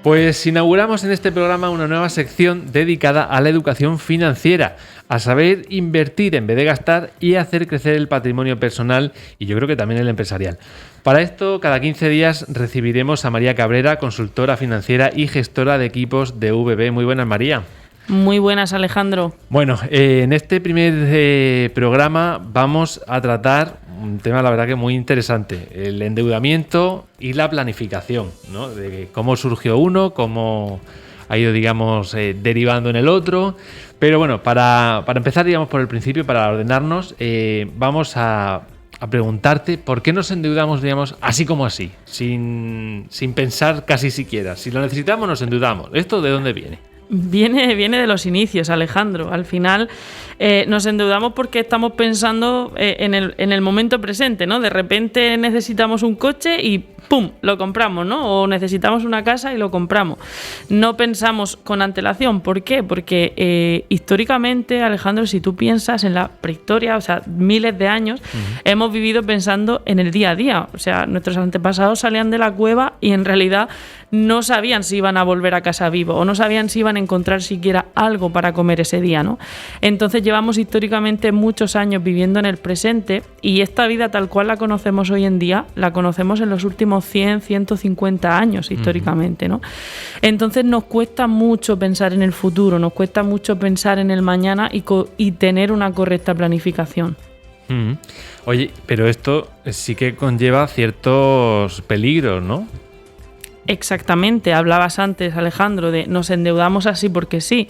Pues inauguramos en este programa una nueva sección dedicada a la educación financiera, a saber invertir en vez de gastar y hacer crecer el patrimonio personal y yo creo que también el empresarial. Para esto, cada 15 días recibiremos a María Cabrera, consultora financiera y gestora de equipos de VB. Muy buenas, María. Muy buenas, Alejandro. Bueno, en este primer programa vamos a tratar un tema, la verdad, que muy interesante: el endeudamiento y la planificación, ¿no? De cómo surgió uno, cómo ha ido, digamos, derivando en el otro. Pero bueno, para empezar, digamos, por el principio, para ordenarnos, vamos a preguntarte por qué nos endeudamos, digamos, así como así, sin pensar casi siquiera. Si lo necesitamos, nos endeudamos. ¿Esto de dónde viene? Viene de los inicios, Alejandro. Al final nos endeudamos porque estamos pensando en el momento presente, ¿no? De repente necesitamos un coche y ¡pum!, lo compramos, ¿no? O necesitamos una casa y lo compramos. No pensamos con antelación. ¿Por qué? Porque históricamente, Alejandro, si tú piensas en la prehistoria, o sea, miles de años, hemos vivido pensando en el día a día. O sea, nuestros antepasados salían de la cueva y en realidad no sabían si iban a volver a casa vivos o no sabían si iban a encontrar siquiera algo para comer ese día, ¿no? Entonces llevamos históricamente muchos años viviendo en el presente y esta vida tal cual la conocemos hoy en día, la conocemos en los últimos 100, 150 años históricamente, ¿no? Entonces nos cuesta mucho pensar en el futuro, nos cuesta mucho pensar en el mañana y tener una correcta planificación. Oye, pero esto sí que conlleva ciertos peligros, ¿no? Exactamente, hablabas antes, Alejandro, de nos endeudamos así porque sí.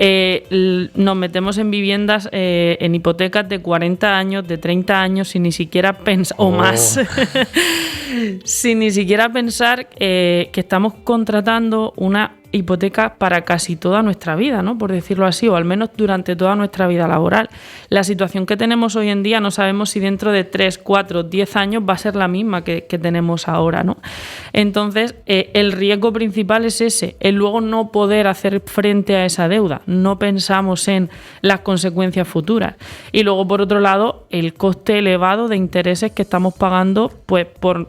Nos metemos en viviendas, en hipotecas de 40 años, de 30 años, sin ni siquiera pensar, o más, sin ni siquiera pensar que estamos contratando una hipoteca para casi toda nuestra vida, ¿no? Por decirlo así, o al menos durante toda nuestra vida laboral. La situación que tenemos hoy en día no sabemos si dentro de 3, 4, 10 años va a ser la misma que tenemos ahora, ¿no? Entonces, el riesgo principal es ese, el luego no poder hacer frente a esa deuda. No pensamos en las consecuencias futuras. Y luego, por otro lado, el coste elevado de intereses que estamos pagando, pues por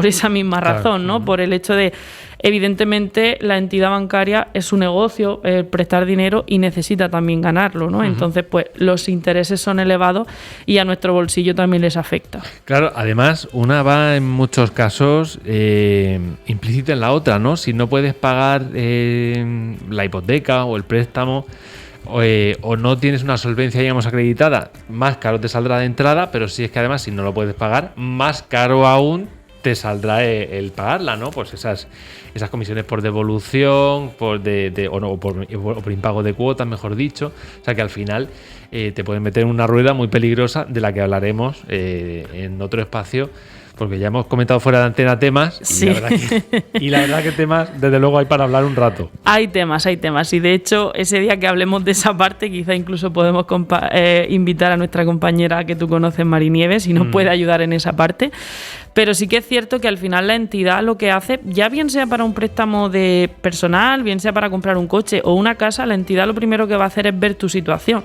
esa misma razón, ¿no? Por el hecho de, evidentemente, la entidad bancaria es su negocio, prestar dinero y necesita también ganarlo, ¿no? Entonces, pues los intereses son elevados y a nuestro bolsillo también les afecta. Claro, además, una va en muchos casos implícita en la otra, ¿no? Si no puedes pagar la hipoteca o el préstamo, o no tienes una solvencia, digamos, acreditada, más caro te saldrá de entrada, pero si es que además, si no lo puedes pagar, más caro aún te saldrá el pagarla, ¿no? Pues esas comisiones por devolución, por impago de cuotas, mejor dicho. O sea que al final te pueden meter en una rueda muy peligrosa de la que hablaremos en otro espacio, porque ya hemos comentado fuera de antena temas y, sí. la verdad que temas, desde luego, hay para hablar un rato. Hay temas. Y de hecho, ese día que hablemos de esa parte, quizá incluso podemos invitar a nuestra compañera que tú conoces, Mari Nieves, y nos puede ayudar en esa parte. Pero sí que es cierto que al final la entidad lo que hace, ya bien sea para un préstamo de personal, bien sea para comprar un coche o una casa, la entidad lo primero que va a hacer es ver tu situación.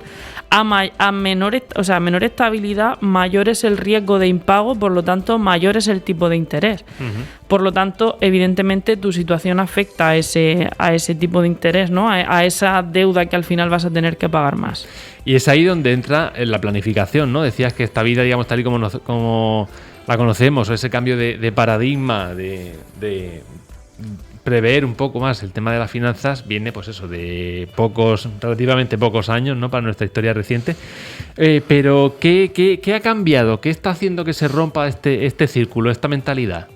A menor estabilidad, mayor es el riesgo de impago, por lo tanto, mayor es el tipo de interés. Por lo tanto, evidentemente, tu situación afecta a ese tipo de interés, ¿no? A esa deuda que al final vas a tener que pagar más. Y es ahí donde entra la planificación, ¿no? Decías que esta vida, digamos, tal y como la conocemos, o ese cambio de paradigma, de prever un poco más el tema de las finanzas, viene, pues eso, de relativamente pocos años, ¿no? Para nuestra historia reciente. Pero ¿qué ha cambiado? ¿Qué está haciendo que se rompa este círculo, esta mentalidad?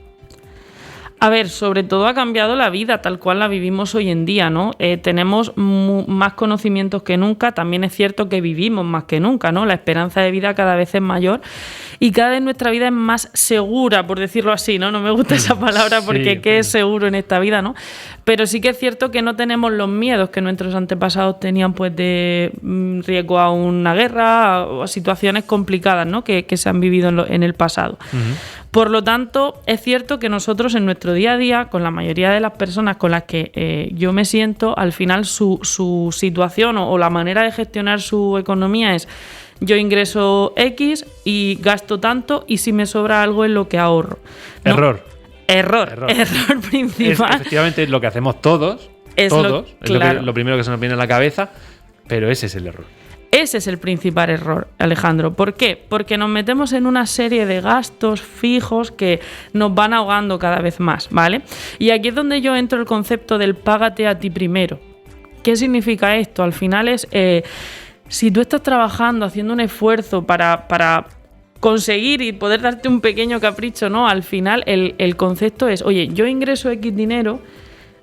A ver, sobre todo ha cambiado la vida tal cual la vivimos hoy en día, ¿no? Tenemos más conocimientos que nunca, también es cierto que vivimos más que nunca, ¿no? La esperanza de vida cada vez es mayor y cada vez nuestra vida es más segura, por decirlo así, ¿no? No me gusta esa palabra porque sí, ¿qué es seguro en esta vida, no? Pero sí que es cierto que no tenemos los miedos que nuestros antepasados tenían, pues, de riesgo a una guerra o a situaciones complicadas, ¿no? Que se han vivido en el pasado. Por lo tanto, es cierto que nosotros en nuestro día a día, con la mayoría de las personas con las que yo me siento, al final su situación o la manera de gestionar su economía es: yo ingreso X y gasto tanto, y si me sobra algo es lo que ahorro, ¿no? Error. Error principal. Efectivamente, es lo que hacemos todos. Lo primero que se nos viene a la cabeza, pero ese es el error. Ese es el principal error, Alejandro. ¿Por qué? Porque nos metemos en una serie de gastos fijos que nos van ahogando cada vez más, ¿vale? Y aquí es donde yo entro el concepto del págate a ti primero. ¿Qué significa esto? Al final es, si tú estás trabajando, haciendo un esfuerzo para conseguir y poder darte un pequeño capricho, ¿no? Al final el concepto es, oye, yo ingreso X dinero,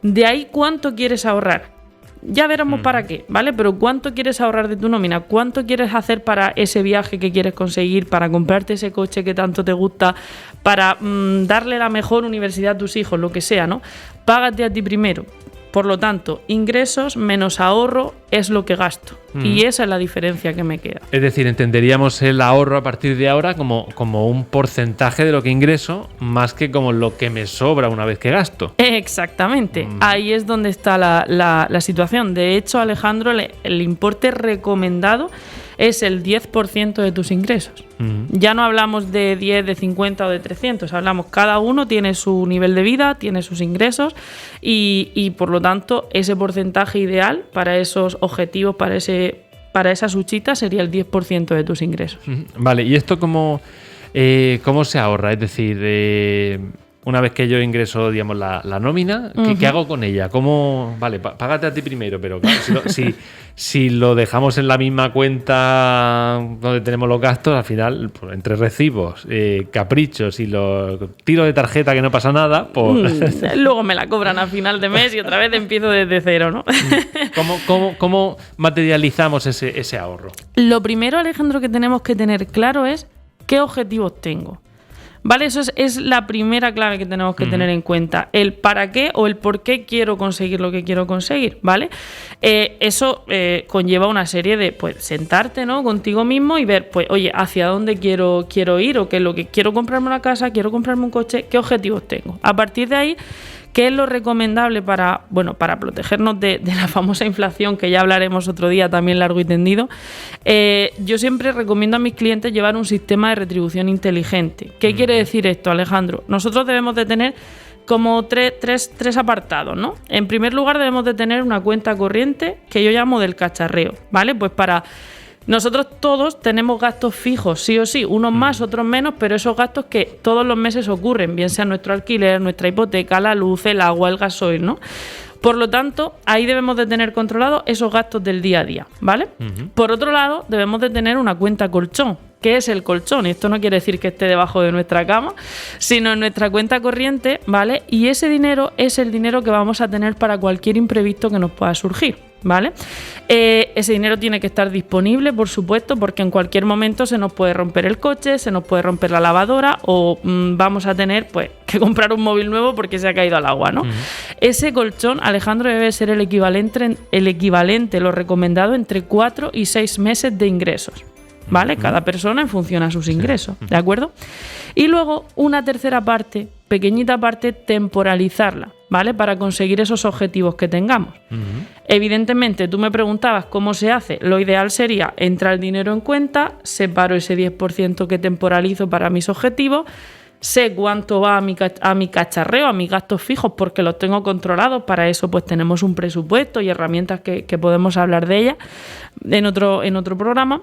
de ahí ¿cuánto quieres ahorrar? Ya veremos para qué, ¿vale? Pero ¿cuánto quieres ahorrar de tu nómina? ¿Cuánto quieres hacer para ese viaje que quieres conseguir? Para comprarte ese coche que tanto te gusta, para darle la mejor universidad a tus hijos, lo que sea, ¿no? Págate a ti primero. Por lo tanto, ingresos menos ahorro es lo que gasto. Y esa es la diferencia que me queda. Es decir, entenderíamos el ahorro a partir de ahora como un porcentaje de lo que ingreso, más que como lo que me sobra una vez que gasto. Exactamente. Ahí es donde está la situación. De hecho, Alejandro, el importe recomendado es el 10% de tus ingresos. Ya no hablamos de 10, de 50 o de 300. Hablamos, cada uno tiene su nivel de vida, tiene sus ingresos y por lo tanto, ese porcentaje ideal para esos objetivos, para esa huchita sería el 10% de tus ingresos. Vale, ¿y esto cómo se ahorra? Es decir, una vez que yo ingreso, digamos, la nómina, ¿qué hago con ella? ¿Cómo? Vale, págate a ti primero, pero claro, si lo dejamos en la misma cuenta donde tenemos los gastos, al final, pues, entre recibos, caprichos y los tiros de tarjeta que no pasa nada, pues... Luego me la cobran a final de mes y otra vez empiezo desde cero, ¿no? ¿Cómo materializamos ese ahorro? Lo primero, Alejandro, que tenemos que tener claro es qué objetivos tengo. ¿Vale? Eso es la primera clave que tenemos que tener en cuenta. El para qué o el por qué quiero conseguir lo que quiero conseguir, ¿vale? Eso conlleva una serie de, pues, sentarte, ¿no?, contigo mismo y ver, pues, oye, hacia dónde quiero ir o qué es lo que quiero, comprarme una casa, quiero comprarme un coche, qué objetivos tengo. A partir de ahí, ¿qué es lo recomendable para protegernos de la famosa inflación, que ya hablaremos otro día también largo y tendido? Yo siempre recomiendo a mis clientes llevar un sistema de retribución inteligente. ¿Qué quiere decir esto, Alejandro? Nosotros debemos de tener como tres apartados, ¿no? En primer lugar, debemos de tener una cuenta corriente que yo llamo del cacharreo, ¿vale? Pues para... Nosotros todos tenemos gastos fijos, sí o sí, unos más, otros menos, pero esos gastos que todos los meses ocurren, bien sea nuestro alquiler, nuestra hipoteca, la luz, el agua, el gasoil, ¿no? Por lo tanto, ahí debemos de tener controlados esos gastos del día a día, ¿vale? Por otro lado, debemos de tener una cuenta colchón. ¿Qué es el colchón? Y esto no quiere decir que esté debajo de nuestra cama, sino en nuestra cuenta corriente, ¿vale? Y ese dinero es el dinero que vamos a tener para cualquier imprevisto que nos pueda surgir, ¿vale? Ese dinero tiene que estar disponible, por supuesto, porque en cualquier momento se nos puede romper el coche, se nos puede romper la lavadora o vamos a tener, pues, que comprar un móvil nuevo porque se ha caído al agua, ¿no? Ese colchón, Alejandro, debe ser el equivalente, lo recomendado, entre 4 y 6 meses de ingresos, ¿vale? Cada persona en función a sus ingresos, ¿de acuerdo? Y luego una tercera parte, pequeñita parte, temporalizarla, ¿vale? Para conseguir esos objetivos que tengamos. Evidentemente, tú me preguntabas cómo se hace. Lo ideal sería entrar el dinero en cuenta, separo ese 10% que temporalizo para mis objetivos, sé cuánto va a mi cacharreo, a mis gastos fijos, porque los tengo controlados. Para eso, pues, tenemos un presupuesto y herramientas que podemos hablar de ellas en otro programa.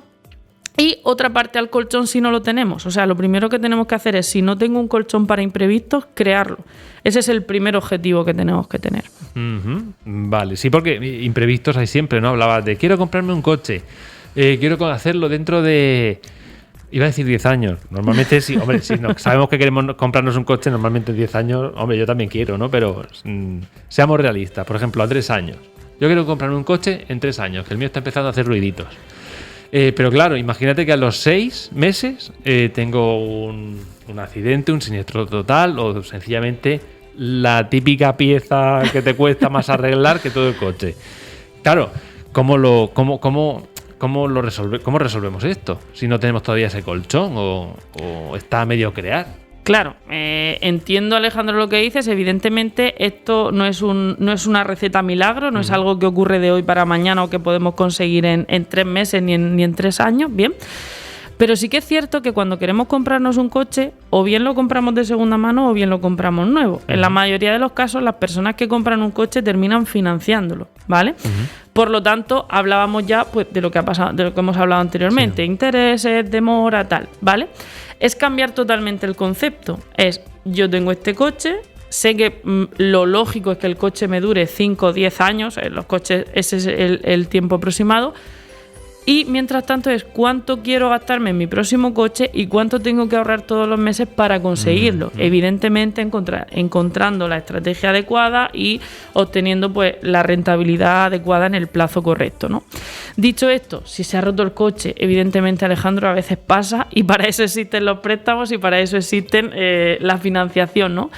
Y otra parte al colchón si no lo tenemos. O sea, lo primero que tenemos que hacer es, si no tengo un colchón para imprevistos, crearlo. Ese es el primer objetivo que tenemos que tener. Vale, sí, porque imprevistos hay siempre, ¿no? Hablabas de, quiero comprarme un coche, quiero hacerlo dentro de... Iba a decir 10 años. Normalmente sí, hombre, sí, no, sabemos que queremos comprarnos un coche, normalmente en 10 años, hombre, yo también quiero, ¿no? Pero seamos realistas. Por ejemplo, a 3 años. Yo quiero comprarme un coche en 3 años, que el mío está empezando a hacer ruiditos. Pero claro, imagínate que a los 6 meses tengo un accidente, un siniestro total o sencillamente la típica pieza que te cuesta más arreglar que todo el coche. Claro, ¿cómo resolvemos esto? Si no tenemos todavía ese colchón o está a medio crear. Claro, entiendo, Alejandro, lo que dices. Evidentemente, esto no es una receta milagro, no es algo que ocurre de hoy para mañana o que podemos conseguir en 3 meses ni en 3 años, ¿bien? Pero sí que es cierto que cuando queremos comprarnos un coche, o bien lo compramos de segunda mano o bien lo compramos nuevo. En la mayoría de los casos, las personas que compran un coche terminan financiándolo, ¿vale? Por lo tanto, hablábamos ya pues, de lo que ha pasado, de lo que hemos hablado anteriormente, intereses, demora, tal, ¿vale? Es cambiar totalmente el concepto. Es, yo tengo este coche, sé que lo lógico es que el coche me dure 5 o 10 años, los coches ese es el tiempo aproximado, y mientras tanto es cuánto quiero gastarme en mi próximo coche y cuánto tengo que ahorrar todos los meses para conseguirlo. Evidentemente encontrando la estrategia adecuada y obteniendo pues la rentabilidad adecuada en el plazo correcto, ¿no? Dicho esto, si se ha roto el coche, evidentemente, Alejandro, a veces pasa, y para eso existen los préstamos y para eso existen la financiación, ¿no?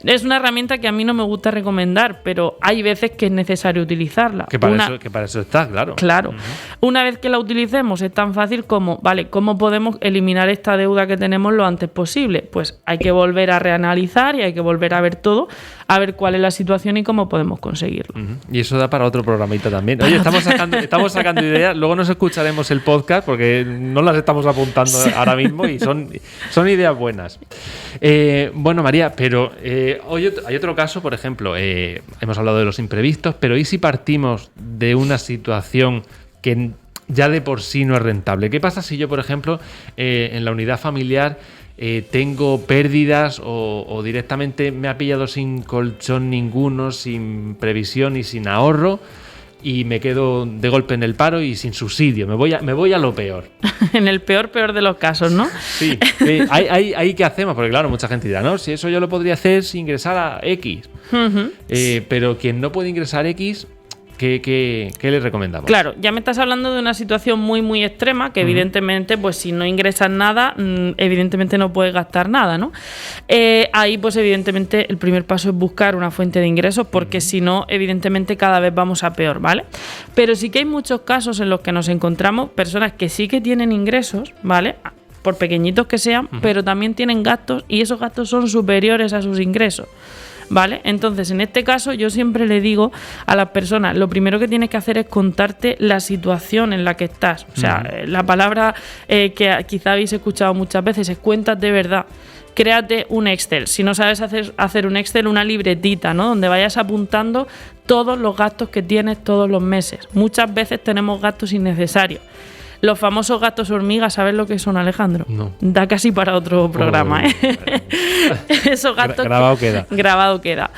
Es una herramienta que a mí no me gusta recomendar, pero hay veces que es necesario utilizarla. Que para eso está, claro. Claro. Una vez que la utilicemos es tan fácil como, vale, ¿cómo podemos eliminar esta deuda que tenemos lo antes posible? Pues hay que volver a reanalizar y hay que volver a ver todo, a ver cuál es la situación y cómo podemos conseguirlo. Y eso da para otro programita también. Oye, estamos sacando ideas, luego nos escucharemos el podcast porque no las estamos apuntando ahora mismo y son ideas buenas. Bueno, María, pero hay otro caso, por ejemplo, hemos hablado de los imprevistos, pero ¿y si partimos de una situación que ya de por sí no es rentable? ¿Qué pasa si yo, por ejemplo, en la unidad familiar tengo pérdidas o directamente me ha pillado sin colchón ninguno, sin previsión y sin ahorro, y me quedo de golpe en el paro y sin subsidio? Me voy a lo peor. En el peor de los casos, ¿no? Sí. ¿Ahí qué hacemos? Porque claro, mucha gente dirá, no, si eso yo lo podría hacer sin ingresar a X. Pero quien no puede ingresar X, ¿qué le recomendamos? Claro, ya me estás hablando de una situación muy, muy extrema, que evidentemente, pues si no ingresas nada, evidentemente no puedes gastar nada, ¿no? Ahí, pues evidentemente, el primer paso es buscar una fuente de ingresos, porque si no, evidentemente, cada vez vamos a peor, ¿vale? Pero sí que hay muchos casos en los que nos encontramos personas que sí que tienen ingresos, ¿vale?, por pequeñitos que sean, pero también tienen gastos, y esos gastos son superiores a sus ingresos, ¿vale? Entonces, en este caso, yo siempre le digo a las personas, lo primero que tienes que hacer es contarte la situación en la que estás. O sea, la palabra que quizá habéis escuchado muchas veces es cuéntate de verdad. Créate un Excel. Si no sabes hacer un Excel, una libretita, ¿no?, donde vayas apuntando todos los gastos que tienes todos los meses. Muchas veces tenemos gastos innecesarios. Los famosos gastos hormigas, ¿sabes lo que son, Alejandro? No. Da casi para otro programa, ¿eh? Esos gastos... Grabado queda.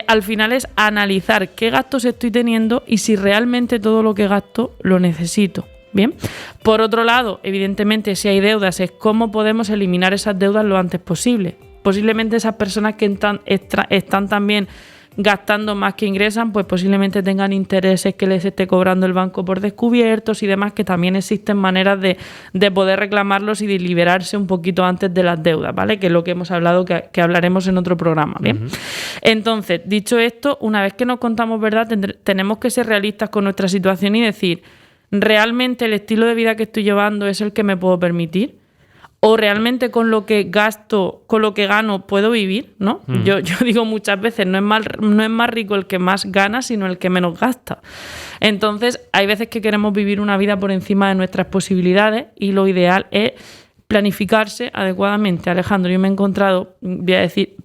Al final es analizar qué gastos estoy teniendo y si realmente todo lo que gasto lo necesito. Bien. Por otro lado, evidentemente, si hay deudas, es cómo podemos eliminar esas deudas lo antes posible. Posiblemente esas personas que están también gastando más que ingresan, pues posiblemente tengan intereses que les esté cobrando el banco por descubiertos y demás, que también existen maneras de poder reclamarlos y de liberarse un poquito antes de las deudas, ¿vale? Que es lo que hemos hablado, que hablaremos en otro programa, ¿bien? Entonces, dicho esto, una vez que nos contamos verdad, tenemos que ser realistas con nuestra situación y decir, ¿realmente el estilo de vida que estoy llevando es el que me puedo permitir? ¿O realmente con lo que gasto, con lo que gano, puedo vivir? ¿No? Yo digo muchas veces, no es más rico el que más gana, sino el que menos gasta. Entonces, hay veces que queremos vivir una vida por encima de nuestras posibilidades y lo ideal es planificarse adecuadamente. Alejandro, yo me he encontrado,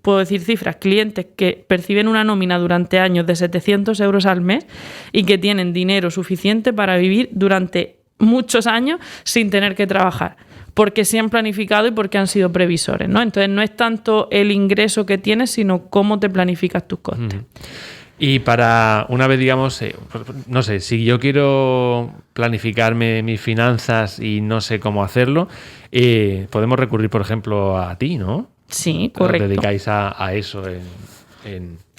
puedo decir cifras, clientes que perciben una nómina durante años de 700 euros al mes y que tienen dinero suficiente para vivir durante muchos años sin tener que trabajar, porque se han planificado y porque han sido previsores, ¿no? Entonces no es tanto el ingreso que tienes, sino cómo te planificas tus costes. Y para una vez, digamos, no sé, si yo quiero planificarme mis finanzas y no sé cómo hacerlo, podemos recurrir, por ejemplo, a ti, ¿no? Sí, correcto. Os dedicáis a eso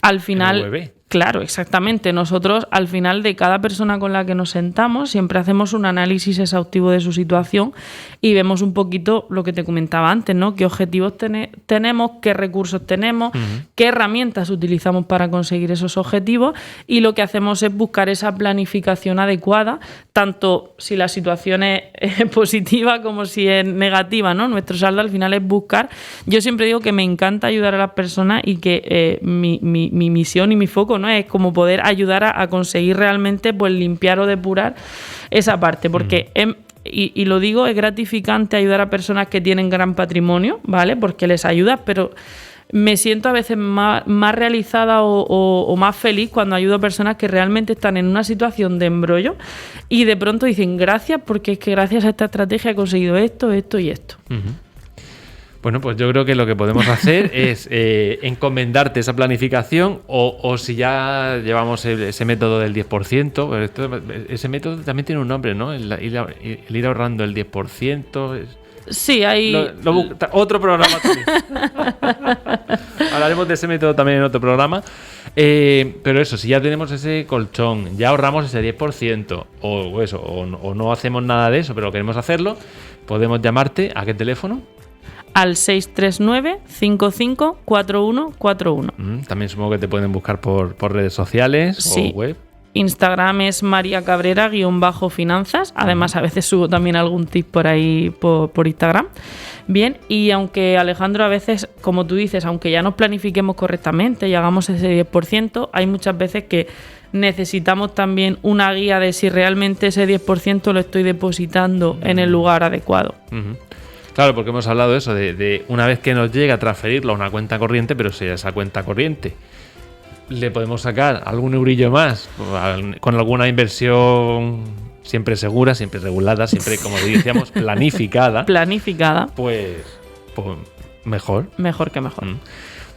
al final, en UVB. Claro, exactamente. Nosotros, al final de cada persona con la que nos sentamos, siempre hacemos un análisis exhaustivo de su situación y vemos un poquito lo que te comentaba antes, ¿no? Qué objetivos tenemos, qué recursos tenemos, qué herramientas utilizamos para conseguir esos objetivos, y lo que hacemos es buscar esa planificación adecuada, tanto si la situación es positiva como si es negativa, ¿no? Nuestro saldo al final es buscar. Yo siempre digo que me encanta ayudar a las personas y que mi misión y mi foco, ¿no?, es como poder ayudar a conseguir realmente, pues, limpiar o depurar esa parte, porque y lo digo, es gratificante ayudar a personas que tienen gran patrimonio, ¿vale? Porque les ayuda, pero me siento a veces más realizada o más feliz cuando ayudo a personas que realmente están en una situación de embrollo y de pronto dicen gracias, porque es que gracias a esta estrategia he conseguido esto, esto y esto. Uh-huh. Bueno, pues yo creo que lo que podemos hacer es encomendarte esa planificación o si ya llevamos ese método del 10%, ese método también tiene un nombre, ¿no? El ir ahorrando el 10%. Sí, hay... Otro programa también. Hablaremos de ese método también en otro programa. Pero eso, si ya tenemos ese colchón, ya ahorramos ese 10%, o no hacemos nada de eso, pero queremos hacerlo, podemos llamarte. ¿A qué teléfono? Al 639-554141. También supongo que te pueden buscar por redes sociales, sí, o web. Instagram es María Cabrera_finanzas. Además, a veces subo también algún tip por ahí por Instagram. Bien, y aunque Alejandro, a veces, como tú dices, aunque ya nos planifiquemos correctamente y hagamos ese 10%, hay muchas veces que necesitamos también una guía de si realmente ese 10% lo estoy depositando en el lugar adecuado. Uh-huh. Claro, porque hemos hablado de eso, de una vez que nos llega a transferirlo a una cuenta corriente, pero si esa cuenta corriente le podemos sacar algún eurillo más con alguna inversión siempre segura, siempre regulada, siempre, como decíamos, planificada. Pues mejor. Mejor que mejor.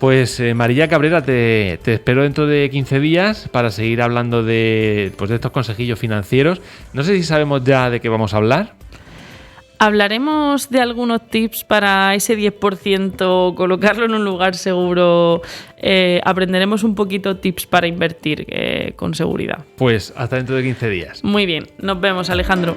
Pues María Cabrera, te espero dentro de 15 días para seguir hablando de estos consejillos financieros. No sé si sabemos ya de qué vamos a hablar. Hablaremos de algunos tips para ese 10%, colocarlo en un lugar seguro. Aprenderemos un poquito tips para invertir con seguridad. Pues hasta dentro de 15 días. Muy bien, nos vemos, Alejandro.